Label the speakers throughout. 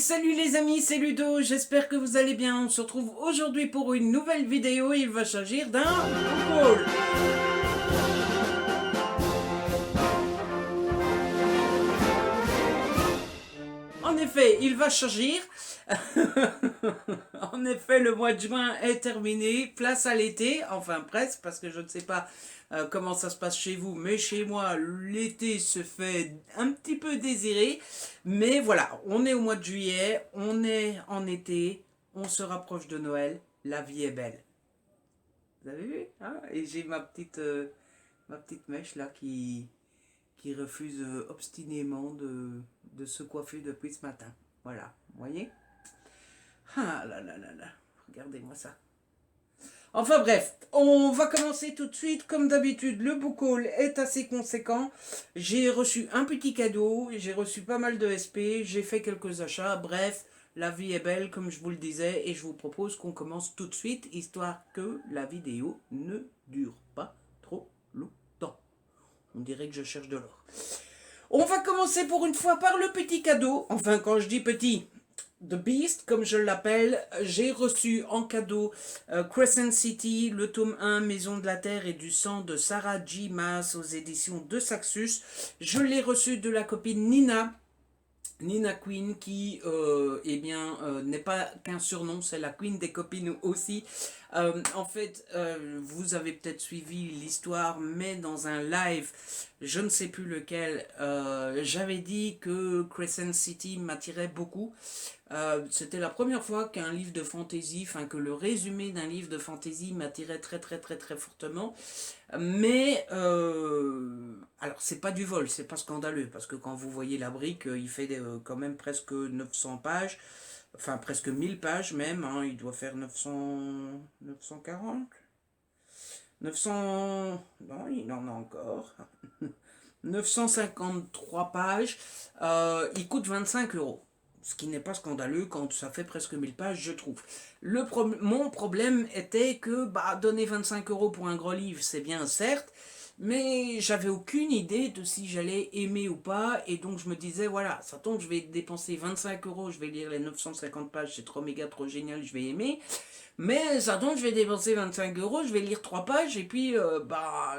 Speaker 1: salut les amis, c'est Ludo, j'espère que vous allez bien. On se retrouve aujourd'hui pour une nouvelle vidéo. Il va s'agir d'un book haul. En effet, il va s'agir. En effet, le mois de juin est terminé. Place à l'été, enfin presque, parce que je ne sais pas comment ça se passe chez vous, mais chez moi, l'été se fait un petit peu désirer. Mais voilà, on est au mois de juillet, on est en été, on se rapproche de Noël, la vie est belle. Vous avez vu hein? Et j'ai ma petite mèche là qui refuse obstinément de se coiffer depuis ce matin. Voilà, vous voyez? Ah là là là là, regardez-moi ça. Enfin bref, on va commencer tout de suite. Comme d'habitude, le book haul est assez conséquent. J'ai reçu un petit cadeau, j'ai reçu pas mal de SP, j'ai fait quelques achats. Bref, la vie est belle, comme je vous le disais, et je vous propose qu'on commence tout de suite, histoire que la vidéo ne dure pas trop longtemps. On dirait que je cherche de l'or. On va commencer pour une fois par le petit cadeau. Enfin, quand je dis petit, The Beast, comme je l'appelle, j'ai reçu en cadeau Crescent City, le tome 1, Maison de la Terre et du Sang de Sarah J. Maas aux éditions de Saxus. Je l'ai reçu de la copine Nina Queen, qui n'est pas qu'un surnom, c'est la Queen des copines aussi. En fait, vous avez peut-être suivi l'histoire, mais dans un live, je ne sais plus lequel, j'avais dit que Crescent City m'attirait beaucoup. C'était la première fois qu'un livre de fantasy, enfin que le résumé d'un livre de fantasy m'attirait très très très très fortement. Mais alors c'est pas du vol, c'est pas scandaleux parce que quand vous voyez la brique, il fait quand même presque 900 pages, enfin presque 1000 pages même, hein, il doit faire 940, 900, non il en a encore, 953 pages, il coûte 25 €. Ce qui n'est pas scandaleux quand ça fait presque 1000 pages, je trouve. Mon problème était que donner 25 € pour un gros livre, c'est bien certes, mais j'avais aucune idée de si j'allais aimer ou pas, et donc je me disais, voilà, ça tombe, je vais dépenser 25 €, je vais lire les 950 pages, c'est trop méga, trop génial, je vais aimer, mais ça tombe, je vais dépenser 25 €, je vais lire 3 pages, et puis,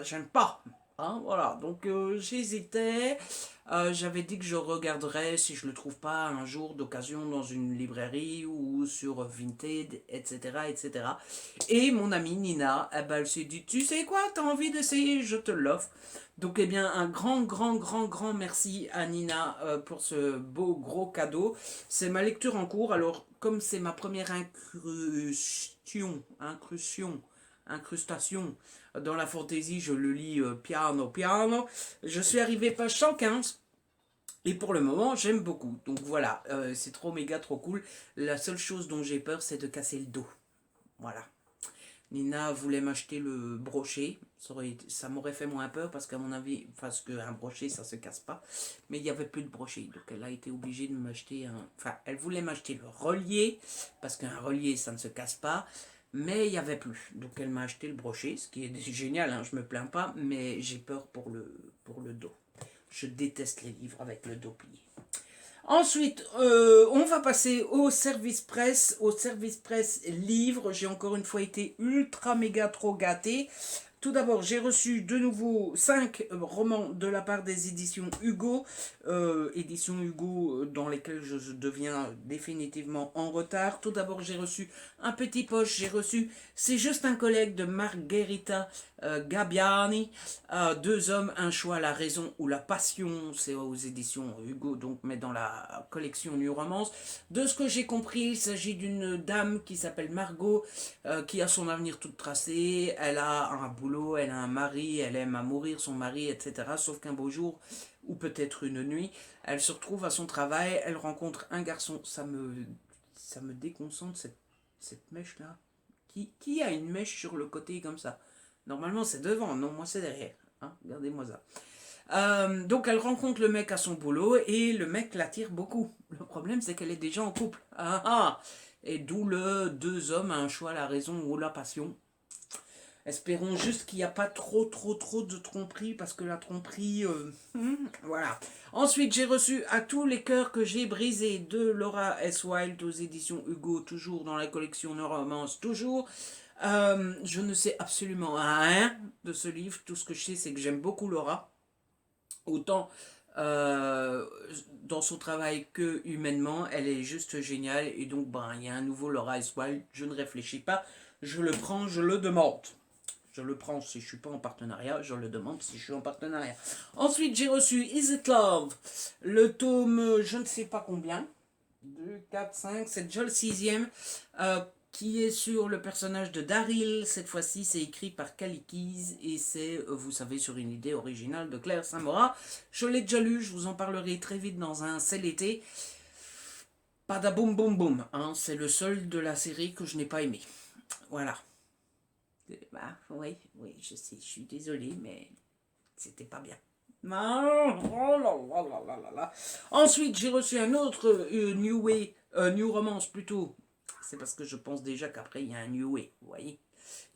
Speaker 1: j'aime pas. Hein, voilà, donc j'hésitais. J'avais dit que je regarderais si je le trouve pas un jour d'occasion dans une librairie ou sur Vinted, etc., etc. Et mon amie Nina, eh ben, elle s'est dit, tu sais quoi, t'as envie d'essayer, je te l'offre. Donc, eh bien, un grand merci à Nina pour ce beau gros cadeau. C'est ma lecture en cours. Alors, comme c'est ma première incrustation dans la fantaisie, je le lis piano. Je suis arrivé page 115. Et pour le moment, j'aime beaucoup. Donc voilà, c'est trop méga, trop cool. La seule chose dont j'ai peur, c'est de casser le dos. Voilà. Nina voulait m'acheter le brochet. Ça m'aurait fait moins peur parce qu'à mon avis, parce qu'un brochet, ça se casse pas. Mais il n'y avait plus de brochet. Donc elle a été obligée de m'acheter un... Enfin, elle voulait m'acheter le relier parce qu'un relier, ça ne se casse pas. Mais il n'y avait plus. Donc elle m'a acheté le brochet, ce qui est génial, hein, je me plains pas. Mais j'ai peur pour le dos. Je déteste les livres avec le dos plié. Ensuite, on va passer au service presse livre. J'ai encore une fois été ultra méga trop gâté. Tout d'abord, j'ai reçu de nouveau 5 romans de la part des éditions Hugo. Éditions Hugo dans lesquelles je deviens définitivement en retard. Tout d'abord, j'ai reçu un petit poche. J'ai reçu C'est juste un collègue de Margherita Gabbiani. 2 hommes, un choix, la raison ou la passion. C'est aux éditions Hugo, donc, mais dans la collection New Romance. De ce que j'ai compris, il s'agit d'une dame qui s'appelle Margot, qui a son avenir tout tracé. Elle a un boulot, elle a un mari, elle aime à mourir son mari, etc. Sauf qu'un beau jour, ou peut-être une nuit, elle se retrouve à son travail, elle rencontre un garçon. Ça me déconcentre cette mèche-là. Qui a une mèche sur le côté comme ça? Normalement, c'est devant, non, moi c'est derrière. Hein, regardez-moi ça. Donc elle rencontre le mec à son boulot et le mec l'attire beaucoup. Le problème, c'est qu'elle est déjà en couple. Et d'où le 2 hommes, un choix, la raison ou la passion. Espérons juste qu'il n'y a pas trop de tromperie, parce que la tromperie, voilà. Ensuite, j'ai reçu À tous les cœurs que j'ai brisés de Laura S. Wilde aux éditions Hugo, toujours dans la collection No Romance, toujours. Je ne sais absolument rien de ce livre. Tout ce que je sais, c'est que j'aime beaucoup Laura. Autant euh, dans son travail que humainement, elle est juste géniale. Et donc, ben, il y a un nouveau Laura S. Wilde. Je ne réfléchis pas. Je le prends, je le demande. Je le prends si je ne suis pas en partenariat, je le demande si je suis en partenariat. Ensuite, j'ai reçu Is It Love, le tome je ne sais pas combien, 2, 4, 5, c'est déjà le sixième, qui est sur le personnage de Daryl. Cette fois-ci, c'est écrit par Kalikis et c'est, vous savez, sur une idée originale de Claire Samora. Je l'ai déjà lu, je vous en parlerai très vite dans un C'est l'été. Padaboum boum boum, hein, c'est le seul de la série que je n'ai pas aimé. Voilà. Bah, oui, je sais, je suis désolée, mais c'était pas bien. Non, oh là là là là là. Ensuite, j'ai reçu un autre New Way, New Romance plutôt. C'est parce que je pense déjà qu'après, il y a un New Way, vous voyez.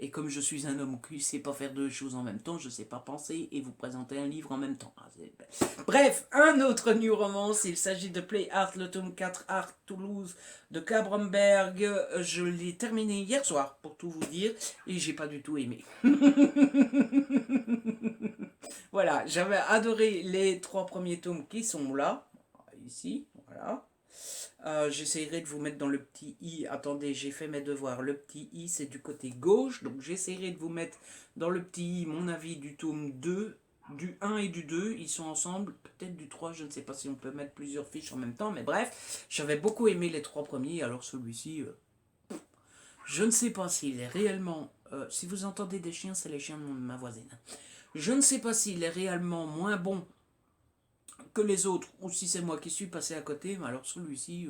Speaker 1: Et comme je suis un homme qui ne sait pas faire deux choses en même temps, je ne sais pas penser et vous présenter un livre en même temps. Bref, un autre New Romance, il s'agit de Play Art, le tome 4, Art Toulouse de Cabramberg. Je l'ai terminé hier soir, pour tout vous dire, et j'ai pas du tout aimé. Voilà, j'avais adoré les 3 premiers tomes qui sont là, ici, voilà. J'essaierai de vous mettre dans le petit i. Attendez, j'ai fait mes devoirs. Le petit i, c'est du côté gauche. Donc, j'essaierai de vous mettre dans le petit i mon avis du tome 2, du 1 et du 2. Ils sont ensemble. Peut-être du 3. Je ne sais pas si on peut mettre plusieurs fiches en même temps. Mais bref, j'avais beaucoup aimé les 3 premiers. Alors, celui-ci, je ne sais pas s'il est réellement... si vous entendez des chiens, c'est les chiens de ma voisine. Je ne sais pas s'il est réellement moins bon que les autres, ou si c'est moi qui suis passé à côté, mais alors celui-ci,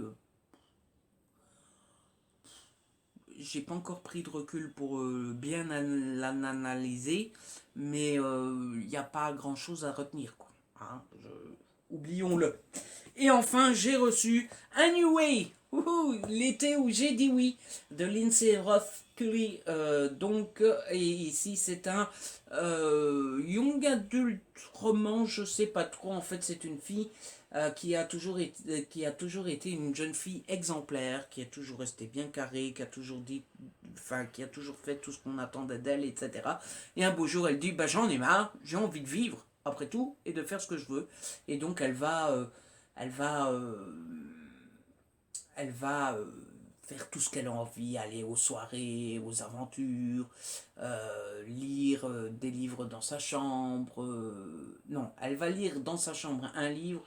Speaker 1: j'ai pas encore pris de recul pour bien l'analyser, mais il n'y a pas grand chose à retenir, quoi. Hein, oublions-le. Et enfin, j'ai reçu un New Way, l'été où j'ai dit oui, de Lindsay Roth Curry. Et ici c'est un young adult roman, je sais pas trop. En fait, c'est une fille qui a toujours été une jeune fille exemplaire, qui a toujours resté bien carrée, qui a toujours dit, enfin, qui a toujours fait tout ce qu'on attendait d'elle, etc. Et un beau jour, elle dit, bah j'en ai marre, j'ai envie de vivre après tout et de faire ce que je veux. Et donc elle va, elle va faire tout ce qu'elle a envie, aller aux soirées, aux aventures, lire des livres dans sa chambre. Non, elle va lire dans sa chambre un livre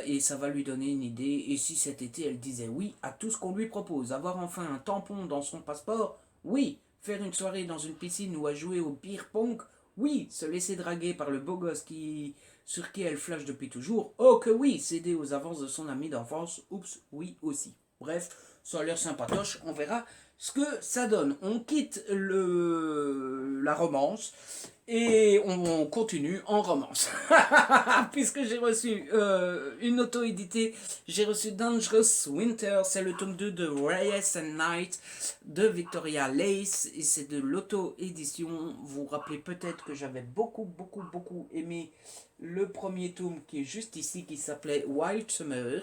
Speaker 1: et ça va lui donner une idée. Et si cet été elle disait oui à tout ce qu'on lui propose, avoir enfin un tampon dans son passeport, oui, faire une soirée dans une piscine ou à jouer au beer pong, oui, se laisser draguer par le beau gosse sur qui elle flash depuis toujours, oh que oui, céder aux avances de son ami d'enfance, oups, oui aussi. Bref, ça a l'air sympatoche, on verra ce que ça donne. On quitte la romance et on continue en romance. Puisque j'ai reçu une auto-éditée, j'ai reçu Dangerous Winter, c'est le tome 2 de Reyes and Knight de Victoria Lace, et c'est de l'auto-édition. Vous vous rappelez peut-être que j'avais beaucoup aimé le premier tome qui est juste ici, qui s'appelait Wild Summer.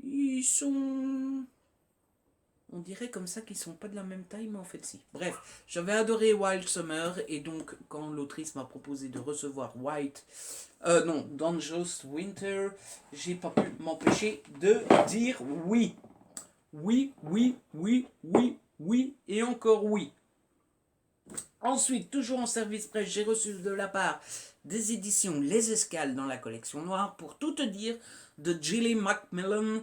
Speaker 1: Ils sont... On dirait comme ça qu'ils sont pas de la même taille, mais en fait si. Bref, j'avais adoré Wild Summer, et donc quand l'autrice m'a proposé de recevoir Dangerous Winter, j'ai pas pu m'empêcher de dire oui. Oui, oui, oui, oui, oui, et encore oui. Ensuite, toujours en service presse, j'ai reçu de la part des éditions Les Escales dans la collection noire, pour tout te dire, de Gilly Macmillan.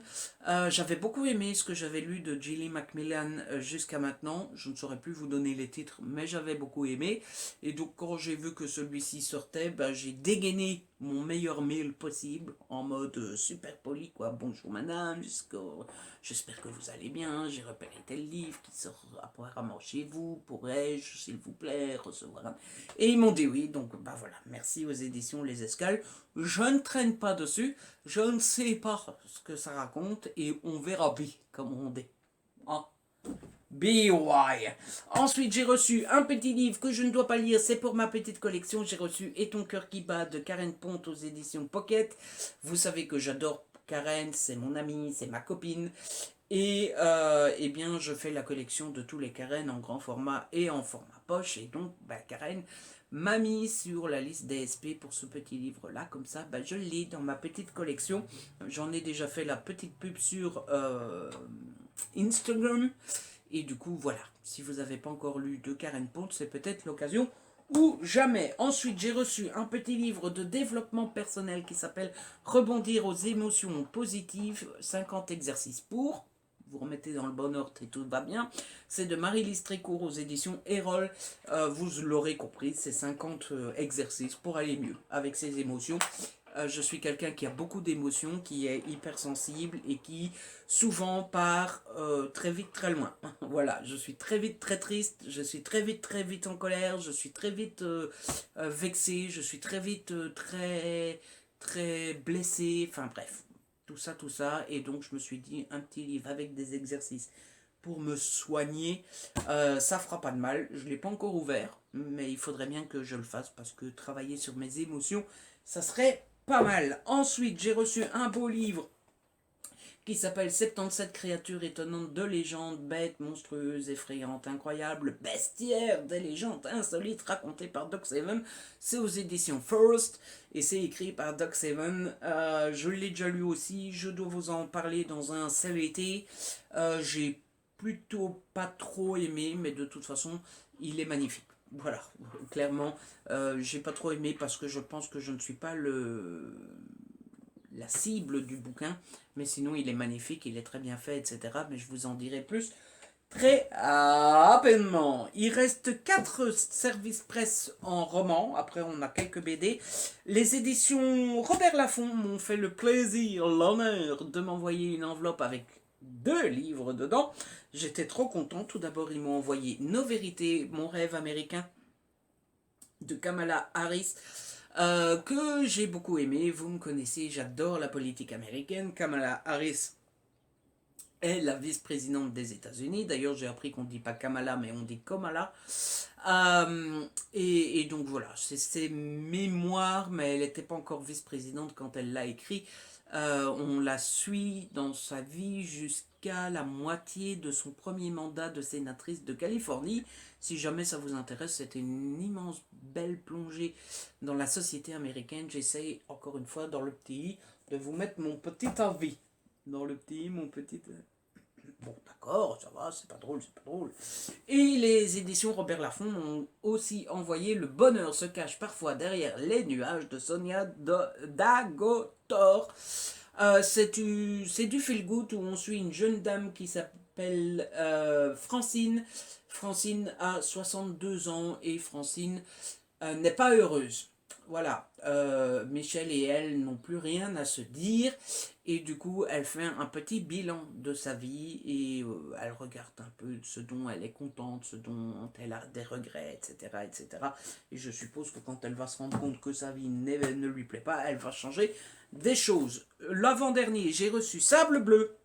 Speaker 1: J'avais beaucoup aimé ce que j'avais lu de Gilly Macmillan jusqu'à maintenant. Je ne saurais plus vous donner les titres, mais j'avais beaucoup aimé. Et donc quand j'ai vu que celui-ci sortait, j'ai dégainé mon meilleur mail possible, en mode super poli, quoi. Bonjour madame, j'espère que vous allez bien, j'ai repéré tel livre qui sort apparemment chez vous, pourrais-je, s'il vous plaît, recevoir un... Et ils m'ont dit oui, donc voilà, merci aux éditions Les Escales. Je ne traîne pas dessus, je ne sais pas ce que ça raconte, et on verra bien, comme on dit. Ah. BY. Ensuite, j'ai reçu un petit livre que je ne dois pas lire, c'est pour ma petite collection. J'ai reçu Et ton cœur qui bat de Karen Ponte aux éditions Pocket. Vous savez que j'adore Karen, c'est mon amie, c'est ma copine. Et eh bien, je fais la collection de tous les Karen en grand format et en format poche. Et donc, Karen m'a mis sur la liste DSP pour ce petit livre-là. Comme ça, je l'ai dans ma petite collection. J'en ai déjà fait la petite pub sur Instagram. Et du coup, voilà. Si vous n'avez pas encore lu de Karen Ponte, c'est peut-être l'occasion ou jamais. Ensuite, j'ai reçu un petit livre de développement personnel qui s'appelle Rebondir aux émotions positives, 50 exercices pour. Vous remettez dans le bon ordre et tout va bien. C'est de Marie-Lise Trécourt aux éditions Erol. Vous l'aurez compris, c'est 50 exercices pour aller mieux avec ses émotions. Je suis quelqu'un qui a beaucoup d'émotions, qui est hypersensible et qui souvent part très vite très loin. Voilà, je suis très vite très triste, je suis très vite en colère, je suis très vite vexé, je suis très vite très blessé, enfin bref, tout ça. Et donc je me suis dit un petit livre avec des exercices pour me soigner, ça fera pas de mal. Je ne l'ai pas encore ouvert, mais il faudrait bien que je le fasse parce que travailler sur mes émotions, ça serait pas mal. Ensuite, j'ai reçu un beau livre qui s'appelle 77 créatures étonnantes de légendes, bêtes, monstrueuses, effrayantes, incroyables, bestiaires, des légendes insolites racontées par Doc Seven. C'est aux éditions First et c'est écrit par Doc Seven. Je l'ai déjà lu aussi, je dois vous en parler dans un CVT. J'ai plutôt pas trop aimé, mais de toute façon, il est magnifique. Voilà, clairement, j'ai pas trop aimé parce que je pense que je ne suis pas la cible du bouquin, mais sinon il est magnifique, il est très bien fait, etc. Mais je vous en dirai plus très rapidement. Il reste 4 services presse en roman, après on a quelques BD. Les éditions Robert Laffont m'ont fait le plaisir, l'honneur de m'envoyer une enveloppe avec 2 livres dedans. J'étais trop content. Tout d'abord, ils m'ont envoyé Nos Vérités, mon rêve américain de Kamala Harris, que j'ai beaucoup aimé. Vous me connaissez, j'adore la politique américaine. Kamala Harris est la vice-présidente des États-Unis. D'ailleurs, j'ai appris qu'on ne dit pas Kamala, mais on dit Kamala. Et donc voilà, c'est ses mémoires, mais elle n'était pas encore vice-présidente quand elle l'a écrit. On la suit dans sa vie jusqu'à la moitié de son premier mandat de sénatrice de Californie. Si jamais ça vous intéresse, c'était une immense belle plongée dans la société américaine. J'essaye encore une fois dans le petit de vous mettre mon petit avis. Dans le petit, mon petit... Bon, d'accord, ça va, c'est pas drôle. Et les éditions Robert Laffont m'ont aussi envoyé Le bonheur se cache parfois derrière les nuages de Sonia Dagotor. C'est du feel good où on suit une jeune dame qui s'appelle Francine. Francine a 62 ans et Francine n'est pas heureuse. Voilà, Michel et elle n'ont plus rien à se dire et du coup elle fait un petit bilan de sa vie et elle regarde un peu ce dont elle est contente, ce dont elle a des regrets, etc. Et je suppose que quand elle va se rendre compte que sa vie ne lui plaît pas, elle va changer des choses. L'avant-dernier, j'ai reçu Sable Bleu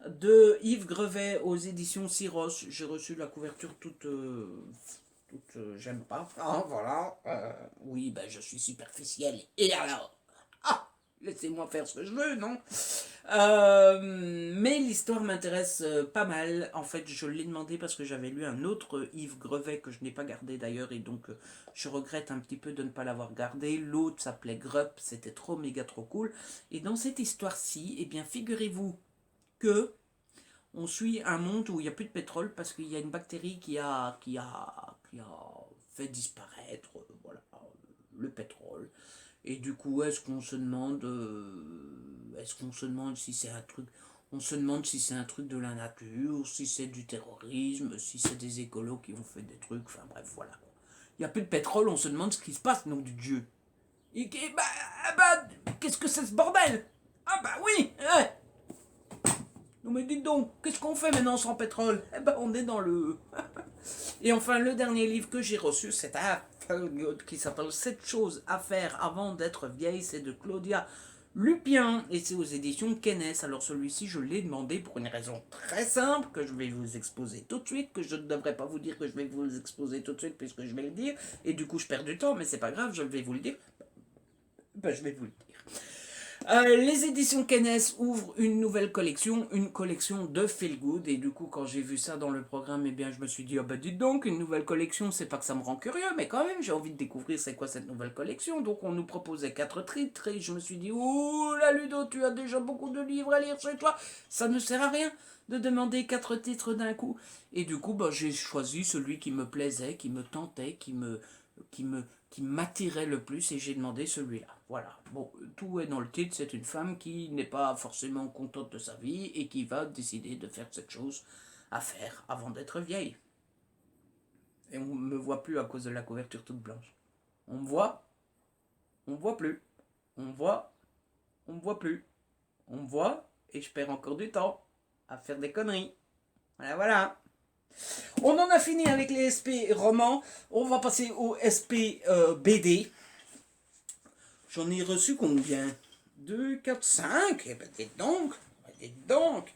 Speaker 1: de Yves Grevet aux éditions Syros. J'ai reçu la couverture toute j'aime pas. Ah, voilà. Oui, je suis superficiel. Et alors? Ah, laissez-moi faire ce que je veux, non? Mais l'histoire m'intéresse pas mal. En fait, je l'ai demandé parce que j'avais lu un autre Yves Grevet que je n'ai pas gardé d'ailleurs. Et donc, je regrette un petit peu de ne pas l'avoir gardé. L'autre s'appelait Grupp. C'était méga trop cool. Et dans cette histoire-ci, eh bien, figurez-vous que on suit un monde où il n'y a plus de pétrole parce qu'il y a une bactérie qui a fait disparaître voilà, le pétrole. Et du coup, est-ce qu'on se demande si c'est un truc, on se demande si c'est un truc de la nature, si c'est du terrorisme, si c'est des écolos qui ont fait des trucs, enfin bref, voilà. Il n'y a plus de pétrole, on se demande ce qui se passe, nom du Dieu. Et qu'est-ce que c'est ce bordel? Ah oui, ouais. Non mais dites donc, qu'est-ce qu'on fait maintenant sans pétrole? On est dans le... Et enfin, le dernier livre que j'ai reçu, c'est un qui s'appelle 7 choses à faire avant d'être vieille, c'est de Claudia Lupien, et c'est aux éditions Kennes. Alors celui-ci, je l'ai demandé pour une raison très simple, que je vais vous exposer tout de suite, que je ne devrais pas vous dire que je vais vous exposer tout de suite, puisque je vais le dire, et du coup je perds du temps, mais c'est pas grave, je vais vous le dire. Ben, je vais vous le dire. Les éditions Kennes ouvrent une nouvelle collection, une collection de Feel Good. Et du coup, quand j'ai vu ça dans le programme, eh bien, je me suis dit, oh bah dites donc, une nouvelle collection, c'est pas que ça me rend curieux, mais quand même, j'ai envie de découvrir c'est quoi cette nouvelle collection. Donc, on nous proposait 4 titres et je me suis dit, oh la Ludo, tu as déjà beaucoup de livres à lire chez toi, ça ne sert à rien de demander 4 titres d'un coup. Et du coup, bah, j'ai choisi celui qui me plaisait, qui me tentait, qui m'attirait le plus et j'ai demandé celui-là. Voilà. Bon, tout est dans le titre, c'est une femme qui n'est pas forcément contente de sa vie et qui va décider de faire cette chose à faire avant d'être vieille. Et on ne me voit plus à cause de la couverture toute blanche. On me voit, on me voit plus. On me voit, on me voit plus. On me voit et je perds encore du temps à faire des conneries. Voilà, voilà. On en a fini avec les SP romans. On va passer aux SP BD. J'en ai reçu combien? 2, 4, 5. Eh ben, dites donc. Dites donc.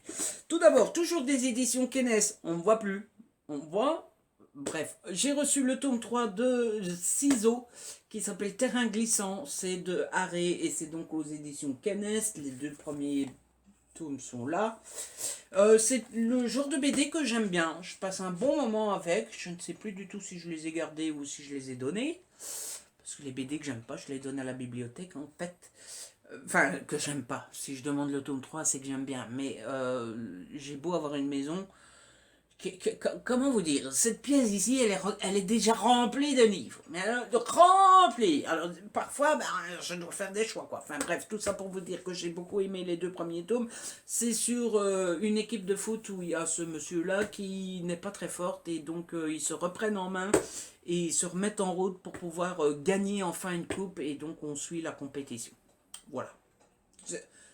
Speaker 1: Tout d'abord, toujours des éditions Kennes. On ne voit plus. On voit. Bref, j'ai reçu le tome 3 de Ciseaux qui s'appelle Terrain glissant. C'est de Haré et c'est donc aux éditions Kennes. Les 2 premiers tomes sont là. C'est le genre de BD que j'aime bien. Je passe un bon moment avec. Je ne sais plus du tout si je les ai gardés ou si je les ai donnés. Parce que les BD que j'aime pas, je les donne à la bibliothèque en fait. Enfin, que j'aime pas. Si je demande le tome 3, c'est que j'aime bien. Mais j'ai beau avoir une maison. Comment vous dire? Cette pièce ici, elle est déjà remplie de livres. Mais alors, remplie. Alors, parfois, ben, je dois faire des choix, quoi. Enfin, bref, tout ça pour vous dire que j'ai beaucoup aimé les 2 premiers tomes. C'est sur une équipe de foot où il y a ce monsieur-là qui n'est pas très forte et donc ils se reprennent en main et ils se remettent en route pour pouvoir gagner enfin une coupe et donc on suit la compétition. Voilà.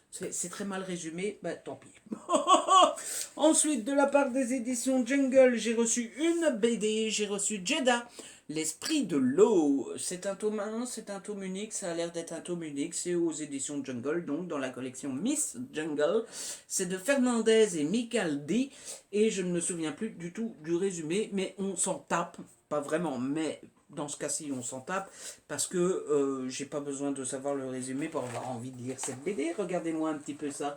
Speaker 1: C'est très mal résumé, bah tant pis. Ensuite, de la part des éditions Jungle, j'ai reçu une BD, j'ai reçu Jeddah, l'esprit de l'eau. C'est un tome 1, c'est un tome unique, ça a l'air d'être un tome unique, c'est aux éditions Jungle, donc dans la collection Miss Jungle. C'est de Fernandez et Michael D. Et je ne me souviens plus du tout du résumé, mais on s'en tape, pas vraiment, mais dans ce cas-ci, on s'en tape parce que j'ai pas besoin de savoir le résumé pour avoir envie de lire cette BD. Regardez-moi un petit peu ça.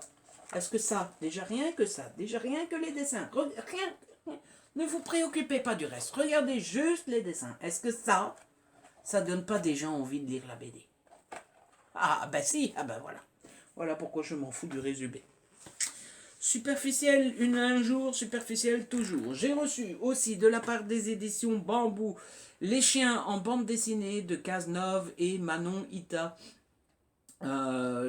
Speaker 1: Est-ce que ça, déjà rien que ça, déjà rien que les dessins, rien, ne vous préoccupez pas du reste. Regardez juste les dessins. Est-ce que ça donne pas déjà envie de lire la BD? Ah ben si, ah ben voilà. Voilà pourquoi je m'en fous du résumé. Superficiel un jour, superficiel toujours. J'ai reçu aussi de la part des éditions Bambou Les Chiens en bande dessinée de Cazenove et Manon Ita.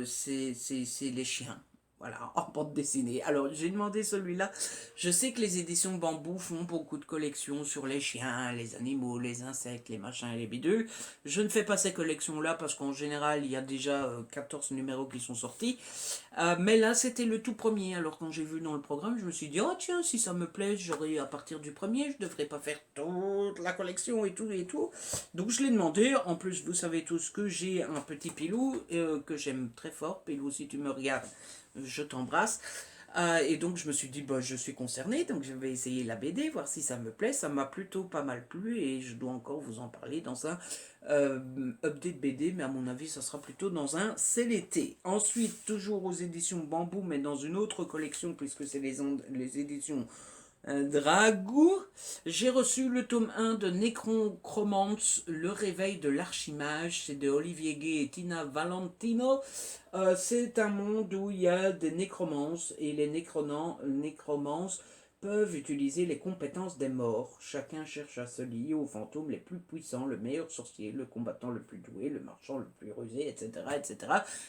Speaker 1: C'est Les Chiens. Voilà, en bande dessinée. Alors, j'ai demandé celui-là. Je sais que les éditions Bambou font beaucoup de collections sur les chiens, les animaux, les insectes, les machins et les bidules. Je ne fais pas ces collections-là parce qu'en général, il y a déjà 14 numéros qui sont sortis. Mais là, c'était le tout premier. Alors, quand j'ai vu dans le programme, je me suis dit, oh tiens, si ça me plaît, j'aurai à partir du premier, je ne devrais pas faire toute la collection et tout et tout. Donc, je l'ai demandé. En plus, vous savez tous que j'ai un petit Pilou que j'aime très fort. Pilou, si tu me regardes, je t'embrasse. Et donc je me suis dit, bah, je suis concernée, donc je vais essayer la BD, voir si ça me plaît. Ça m'a plutôt pas mal plu et je dois encore vous en parler dans un update BD, mais à mon avis, ça sera plutôt dans un C'est l'été. Ensuite, toujours aux éditions Bambou, mais dans une autre collection, puisque c'est les éditions Dragou. J'ai reçu le tome 1 de Necrocromance, Le réveil de l'archimage. C'est de Olivier Gay et Tina Valentino. C'est un monde où il y a des nécromances et les nécromances peuvent utiliser les compétences des morts. Chacun cherche à se lier aux fantômes les plus puissants, le meilleur sorcier, le combattant le plus doué, le marchand le plus rusé, etc. etc.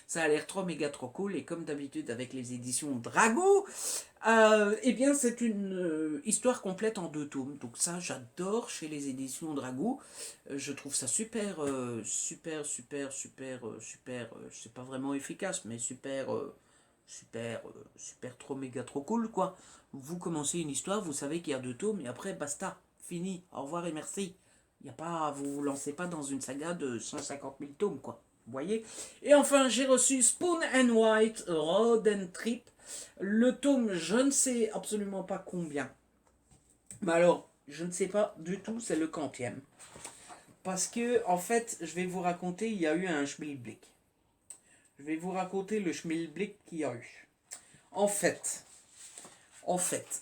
Speaker 1: Ça a l'air trop méga trop cool et comme d'habitude avec les éditions Dragou, eh bien c'est une histoire complète en 2 tomes. Donc ça j'adore chez les éditions Dragou. Je trouve ça super, c'est pas vraiment efficace, mais super trop méga trop cool quoi. Vous commencez une histoire, vous savez qu'il y a 2 tomes, et après basta, fini, au revoir et merci. Il y a pas, vous vous lancez pas dans une saga de 150 000 tomes quoi. Vous voyez. Et enfin, j'ai reçu Spoon and White, Road and Trip. Le tome, je ne sais absolument pas combien. Mais alors, je ne sais pas du tout, c'est le quantième. Parce que, en fait, je vais vous raconter, il y a eu un schmilblick. Je vais vous raconter le schmilblick qu'il y a eu. En fait,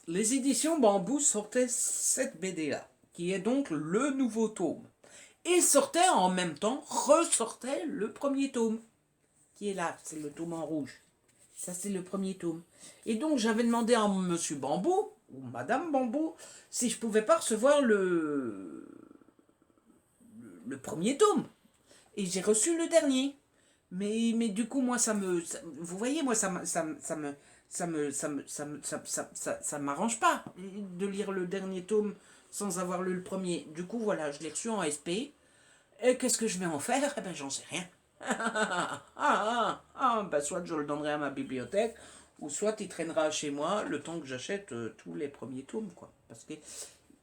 Speaker 1: les éditions Bambou sortaient cette BD-là, qui est donc le nouveau tome. Et sortait en même temps, ressortait le premier tome, qui est là, c'est le tome en rouge. Ça, c'est le premier tome. Et donc, j'avais demandé à Monsieur Bambou, ou Madame Bambou, si je pouvais pas recevoir le premier tome. Et j'ai reçu le dernier. Mais du coup, moi, vous voyez, moi, ça m'arrange pas de lire le dernier tome sans avoir lu le premier. Du coup, voilà, je l'ai reçu en SP. Et qu'est-ce que je vais en faire? Eh ben, j'en sais rien. Ben, soit je le donnerai à ma bibliothèque, ou soit il traînera chez moi le temps que j'achète tous les premiers tomes, quoi. Parce que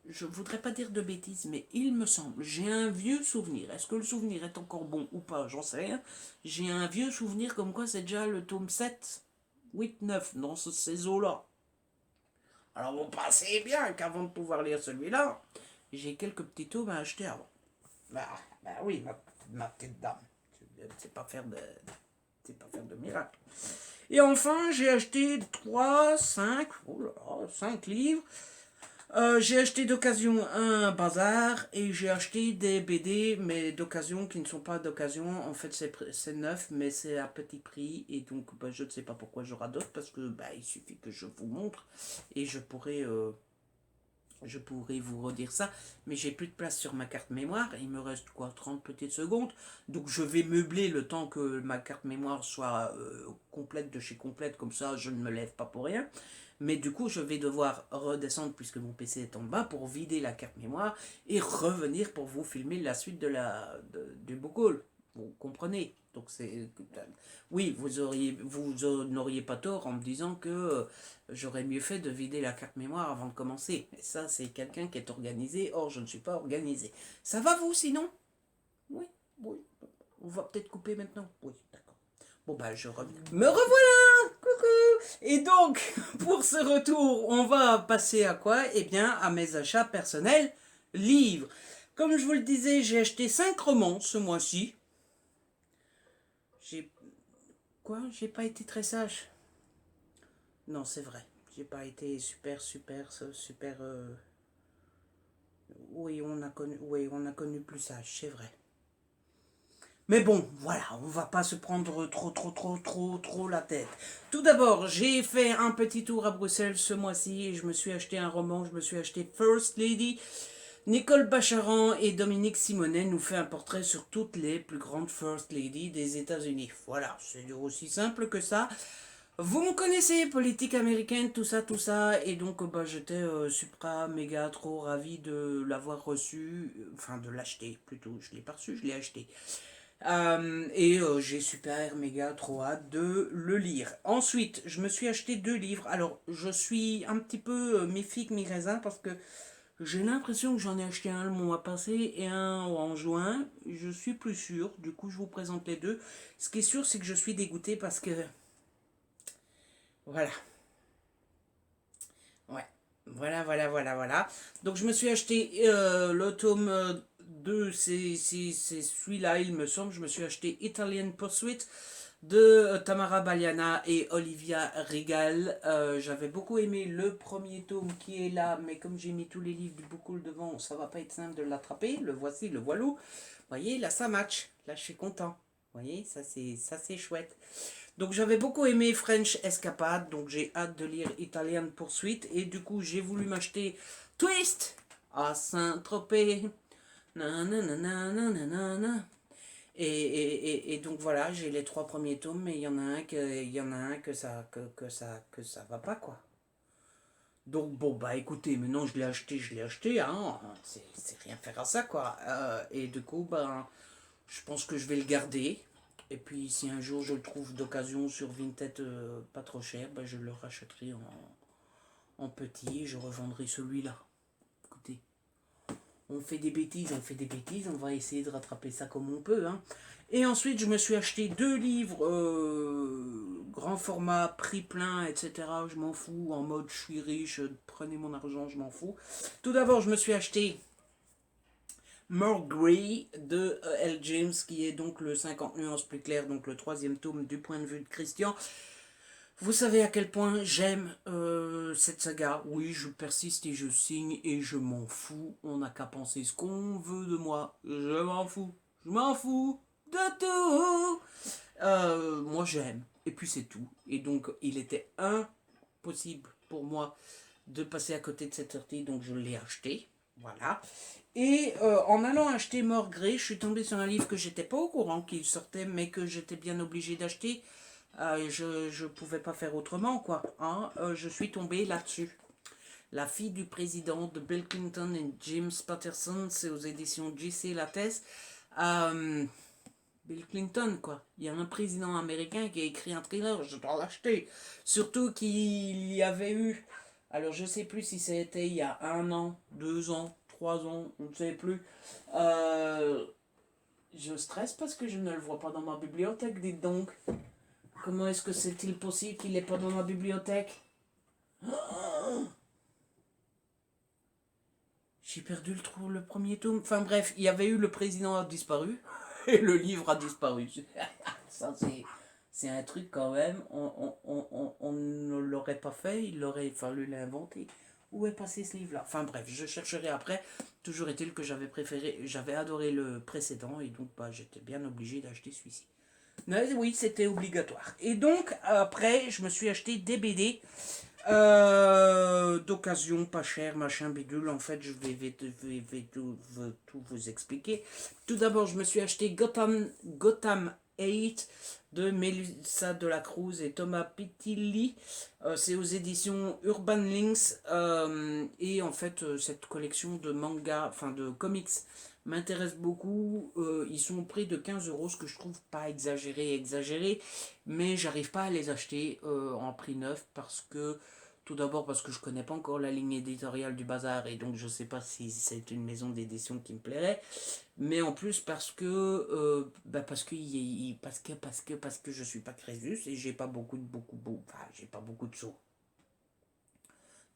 Speaker 1: je voudrais pas dire de bêtises, mais il me semble, j'ai un vieux souvenir. Est-ce que le souvenir est encore bon ou pas? J'en sais rien. J'ai un vieux souvenir comme quoi c'est déjà le tome 7, 8, 9 dans ces eaux-là. Alors vous pensez bien qu'avant de pouvoir lire celui-là, j'ai quelques petits tomes à acheter avant. Bah oui, ma petite dame. C'est pas faire de. C'est pas faire de miracle. Et enfin, j'ai acheté 3, 5, 5 livres. J'ai acheté d'occasion un bazar et j'ai acheté des BD, mais d'occasion qui ne sont pas d'occasion. En fait, c'est neuf, mais c'est à petit prix. Et donc, bah, je ne sais pas pourquoi je radote parce que bah, il suffit que je vous montre et je pourrais vous redire ça, mais j'ai plus de place sur ma carte mémoire. Il me reste quoi, 30 petites secondes. Donc je vais meubler le temps que ma carte mémoire soit complète de chez complète, comme ça je ne me lève pas pour rien. Mais du coup, je vais devoir redescendre puisque mon PC est en bas pour vider la carte mémoire et revenir pour vous filmer la suite du book haul. Vous comprenez? Donc c'est oui, vous n'auriez pas tort en me disant que j'aurais mieux fait de vider la carte mémoire avant de commencer. Et ça, c'est quelqu'un qui est organisé. Or, je ne suis pas organisé. Ça va vous sinon? Oui, oui. On va peut-être couper maintenant. Oui, d'accord. Bon bah je reviens. Me revoilà. Coucou. Et donc, pour ce retour, on va passer à quoi? Eh bien, à mes achats personnels, livres. Comme je vous le disais, j'ai acheté 5 romans ce mois-ci. J'ai... Quoi? J'ai pas été très sage. Non, c'est vrai. J'ai pas été super. Oui, on a connu plus sage, c'est vrai. Mais bon, voilà, on va pas se prendre trop la tête. Tout d'abord, j'ai fait un petit tour à Bruxelles ce mois-ci et je me suis acheté un roman, je me suis acheté First Lady. Nicole Bacharan et Dominique Simonet nous fait un portrait sur toutes les plus grandes First Lady des États-Unis. Voilà, c'est aussi simple que ça. Vous me connaissez, politique américaine, tout ça, et donc bah, j'étais supra méga trop ravi de l'avoir reçu, enfin de l'acheter plutôt, je l'ai pas reçu, je l'ai acheté. J'ai super méga trop hâte de le lire. Ensuite, je me suis acheté 2 livres. Alors, je suis un petit peu mi-figue, mi-raisin parce que j'ai l'impression que j'en ai acheté un le mois passé et un en juin. Je suis plus sûr. Du coup, je vous présente les deux. Ce qui est sûr, c'est que je suis dégoûté parce que voilà. Ouais. Voilà. Donc je me suis acheté le tome 2, c'est celui-là, il me semble. Je me suis acheté Italian Pursuit de Tamara Baliana et Olivia Regal. J'avais beaucoup aimé le premier tome qui est là, mais comme j'ai mis tous les livres du Bookle devant, ça va pas être simple de l'attraper. Le voici, le voilou. Vous voyez, là ça match. Là je suis content. Vous voyez, ça c'est chouette. Donc j'avais beaucoup aimé French Escapade, donc j'ai hâte de lire Italian Poursuite, et du coup j'ai voulu m'acheter Twist à Saint-Tropez. Nananana. Et donc voilà, j'ai les 3 premiers tomes, mais il y en a un que ça va pas quoi. Donc bon bah écoutez, maintenant je l'ai acheté, hein, c'est rien faire à ça quoi. Et du coup bah je pense que je vais le garder. Et puis si un jour je le trouve d'occasion sur Vinted pas trop cher, bah, je le rachèterai en petit et je revendrai celui-là. Écoutez, on fait des bêtises, on va essayer de rattraper ça comme on peut. Hein. Et ensuite, je me suis acheté 2 livres, grand format, prix plein, etc. Je m'en fous, en mode je suis riche, prenez mon argent, je m'en fous. Tout d'abord, je me suis acheté More Grey de L. James, qui est donc le 50 nuances plus clair, donc le 3e tome du point de vue de Christian. Vous savez à quel point j'aime cette saga. Oui, je persiste et je signe et je m'en fous. On n'a qu'à penser ce qu'on veut de moi. Je m'en fous. Je m'en fous de tout. Moi, j'aime. Et puis c'est tout. Et donc, il était impossible pour moi de passer à côté de cette sortie. Donc, je l'ai acheté. Voilà. Et en allant acheter Morgré, je suis tombé sur un livre que j'étais pas au courant qu'il sortait, mais que j'étais bien obligé d'acheter. Je pouvais pas faire autrement, quoi. Hein. Je suis tombé là-dessus. La fille du président de Bill Clinton et James Patterson, c'est aux éditions J.C. Lattès. Bill Clinton, quoi. Il y a un président américain qui a écrit un thriller, je dois l'acheter. Surtout qu'il y avait eu, alors je sais plus si c'était il y a 1 an, 2 ans, 3 ans, on ne sait plus. Je stresse parce que je ne le vois pas dans ma bibliothèque, dites donc. Comment est-ce que c'est-il possible qu'il n'est pas dans ma bibliothèque? J'ai perdu le premier tome. Enfin bref, il y avait eu Le président a disparu et le livre a disparu. Ça c'est un truc quand même. On ne l'aurait pas fait, il aurait fallu l'inventer. Où est passé ce livre-là? Enfin bref, je chercherai après. Toujours est-il que j'avais adoré le précédent et donc bah, j'étais bien obligé d'acheter celui-ci. Mais oui, c'était obligatoire. Et donc, après, je me suis acheté des BD d'occasion, pas cher, machin bidule. En fait, je vais tout vous expliquer. Tout d'abord, je me suis acheté Gotham 8 de Melissa Delacruz et Thomas Pitilli. C'est aux éditions Urban Links. Et en fait, cette collection de mangas, enfin de comics, m'intéresse beaucoup. Ils sont au prix de 15 euros, ce que je trouve pas exagéré, mais j'arrive pas à les acheter en prix neuf parce que, tout d'abord parce que je connais pas encore la ligne éditoriale du bazar et donc je sais pas si c'est une maison d'édition qui me plairait, mais en plus parce que je suis pas Crésus et j'ai pas j'ai pas beaucoup de sous.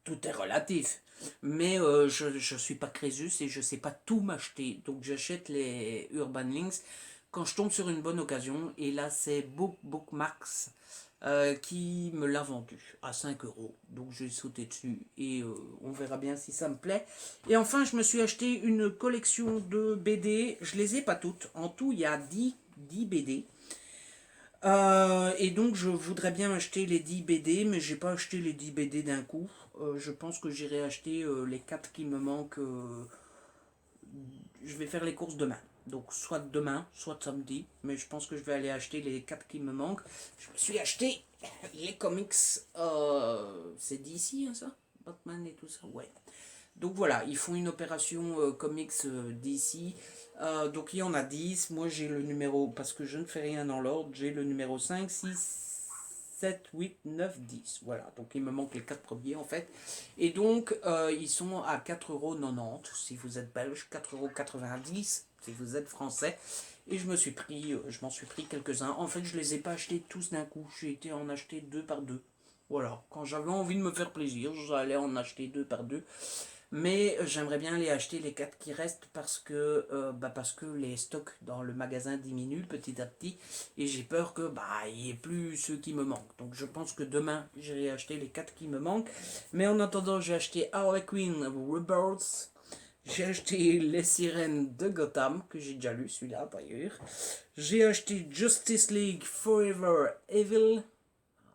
Speaker 1: Tout est relatif. Mais je suis pas Crésus et je sais pas tout m'acheter. Donc j'achète les Urban Links quand je tombe sur une bonne occasion. Et là, c'est Bookmarks qui me l'a vendu à 5 euros. Donc j'ai sauté dessus et on verra bien si ça me plaît. Et enfin, je me suis acheté une collection de BD. Je les ai pas toutes. En tout, il y a 10 BD. Et donc je voudrais bien acheter les 10 BD, mais j'ai pas acheté les 10 BD d'un coup. Je pense que j'irai acheter les 4 qui me manquent. Je vais faire les courses demain. Donc soit demain, soit samedi. Mais je pense que je vais aller acheter les 4 qui me manquent. Je me suis acheté les comics. C'est d'ici, hein, ça? Batman et tout ça? Ouais. Donc voilà, ils font une opération comics d'ici. Donc il y en a 10. Moi j'ai le numéro, parce que je ne fais rien dans l'ordre, j'ai le numéro 5, 6, 7, 8, 9, 10. Voilà, donc il me manque les 4 premiers en fait. Et donc ils sont à 4,90 € si vous êtes belge, 4,90 € si vous êtes français. Et je m'en suis pris quelques-uns. En fait, je les ai pas achetés tous d'un coup. J'ai été en acheter 2 par 2. Voilà, quand j'avais envie de me faire plaisir, j'allais en acheter 2 par 2. Mais j'aimerais bien les acheter les 4 qui restent parce que les stocks dans le magasin diminuent petit à petit et j'ai peur que il n'y ait plus ceux qui me manquent. Donc je pense que demain j'irai acheter les 4 qui me manquent. Mais en attendant, j'ai acheté Harley Quinn Rebirth. J'ai acheté Les Sirènes de Gotham, que j'ai déjà lu celui-là d'ailleurs. J'ai acheté Justice League Forever Evil.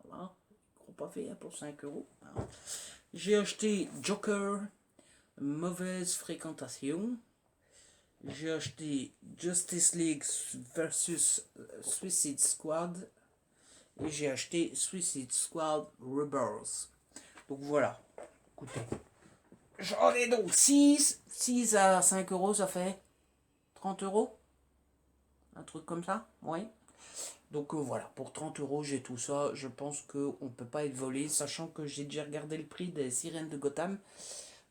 Speaker 1: Voilà, gros pavé pour 5 euros. J'ai acheté Joker, Mauvaise fréquentation. J'ai acheté Justice League versus Suicide Squad. Et j'ai acheté Suicide Squad Rebirth. Donc voilà. Écoutez. J'en ai donc 6. 6 à 5 euros, ça fait 30 euros. Un truc comme ça. Oui. Donc voilà, pour 30 euros, j'ai tout ça. Je pense qu'on ne peut pas être volé, sachant que j'ai déjà regardé le prix des Sirènes de Gotham.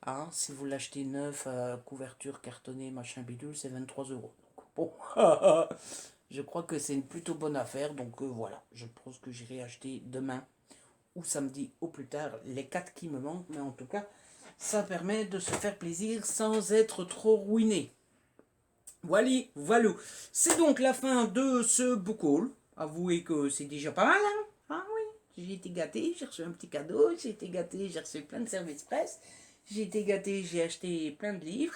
Speaker 1: Hein, si vous l'achetez neuf, couverture cartonnée, machin bidule, c'est 23 euros. Donc, bon, je crois que c'est une plutôt bonne affaire. Donc voilà, je pense que j'irai acheter demain ou samedi au plus tard les 4 qui me manquent. Mais en tout cas, ça permet de se faire plaisir sans être trop ruiné. Voilà, voilà. C'est donc la fin de ce book haul. Avouez que c'est déjà pas mal, hein? Ah oui, j'ai été gâté, j'ai reçu un petit cadeau, j'ai été gâté, j'ai reçu plein de services presse, j'ai été gâté, j'ai acheté plein de livres.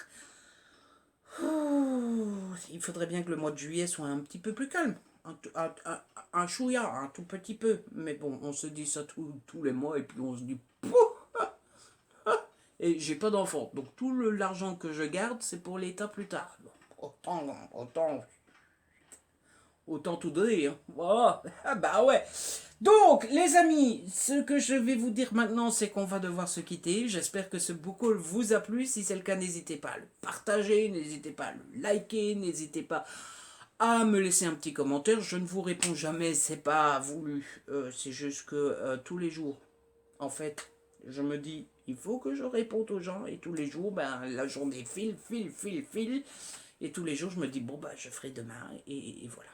Speaker 1: Il faudrait bien que le mois de juillet soit un petit peu plus calme. Un chouïa, un tout petit peu. Mais bon, on se dit ça tous les mois et puis on se dit... Et j'ai pas d'enfant. Donc tout l'argent que je garde, c'est pour l'État plus tard. Autant tout donner. Hein. Voilà. Ah bah ouais. Donc, les amis, ce que je vais vous dire maintenant, c'est qu'on va devoir se quitter. J'espère que ce book haul vous a plu. Si c'est le cas, n'hésitez pas à le partager, n'hésitez pas à le liker, n'hésitez pas à me laisser un petit commentaire. Je ne vous réponds jamais, c'est pas voulu. C'est juste que tous les jours, en fait, je me dis, il faut que je réponde aux gens. Et tous les jours, ben, la journée file. Et tous les jours, je me dis, bon, ben, je ferai demain. Et voilà.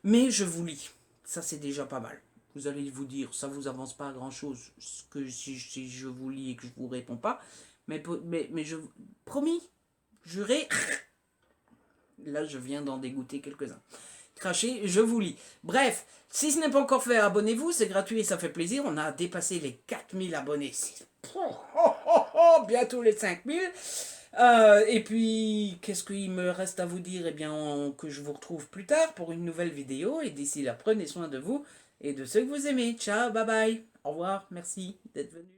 Speaker 1: Mais je vous lis. Ça, c'est déjà pas mal. Vous allez vous dire, ça vous avance pas à grand chose que si je vous lis et que je vous réponds pas. Mais je. Promis, juré. Là, je viens d'en dégoûter quelques-uns. Craché, je vous lis. Bref, si ce n'est pas encore fait, abonnez-vous, c'est gratuit et ça fait plaisir. On a dépassé les 4000 abonnés. Bientôt les 5000. Et puis, qu'est-ce qu'il me reste à vous dire? Eh bien, que je vous retrouve plus tard pour une nouvelle vidéo. Et d'ici là, prenez soin de vous et de ceux que vous aimez. Ciao, bye bye. Au revoir, merci d'être venu.